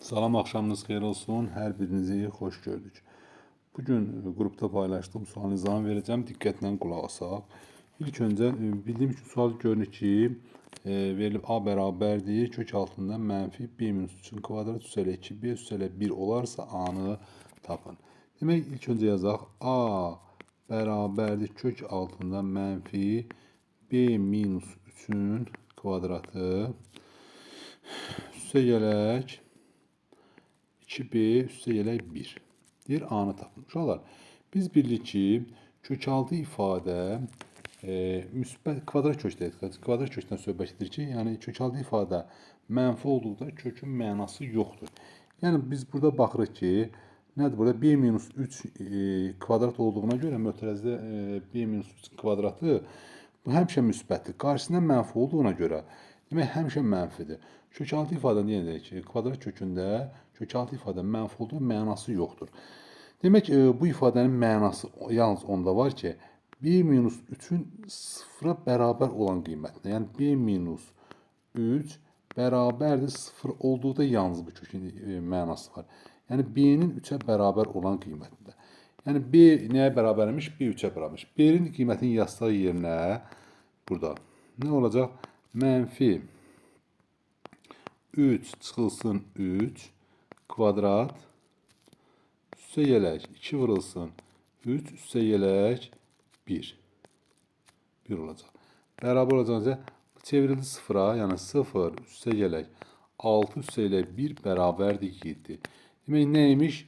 Salam, axşamınız xeyir olsun. Hər birinizi xoş gördük. Bugün qrupda paylaşdığım sual nizamı verəcəm. Diqqətlə qulaq asaq. İlk öncə bildiyim ki, sual görünür ki, verilib A bərabərdir. Kök altında mənfi B minus 3-ün kvadrat üstələ 2B üstələ 1 olarsa A-nı tapın. Demək, ilk öncə yazaq. A bərabərdir kök altında mənfi B minus 3-ün kvadratı üstə gələk 2B üstə gələk 1. Deyir, A-nı tapın. Uşaqlar, biz bilirik ki, kökaltı ifadə müsbət kvadrat kökdəyik. Kvadrat kökdən söhbət edir ki, yəni kökaltı ifadə mənfi olduqda kökün mənası yoxdur. Yəni biz burada baxırıq ki, nədir burada? B minus 3 kvadrat olduğuna görə mötərəzdə B minus 3 kvadratı bu həmişə müsbətdir. Qarşısında mənfi olduğuna görə demək həmişə mənfidir. Kökaltı ifadə deyək ki, kvadrat kökündə kökaltı ifadə mənfi olduğu mənası yoxdur. Demək bu ifadənin mənası yalnız onda var ki, B minus 3-ün sıfıra bərabər olan qiymətində. Yəni B minus 3 bərabərdir 0 olduqda yalnız bu kökün mənası var. Yəni B-nin 3-ə bərabər olan qiymətində. Yəni B nəyə bərabərmiş? B 3-ə bərabərmiş. B-nin qiymətini yazsaq yerinə burada nə olacaq? Mənfi 3 çıxılsın 3 kvadrat üstə gələk 2 vurulsun 3 üstə gələk 1 olacaq. Bərabər olacaqca çevrildi sıfıra, yəni 0 üstə gələk 6 üstə gələk 1 bərabərdir 7. Demək neymiş?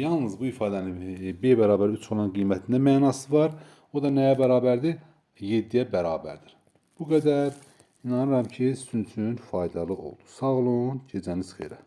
Yalnız bu ifadənin B bərabər 3 olan qiymətində mənası var. O da nəyə bərabərdir? 7-yə bərabərdir. Bu qədər. İnanıram ki, sizin üçün faydalı oldu. Sağ olun, gecəniz xeyrə.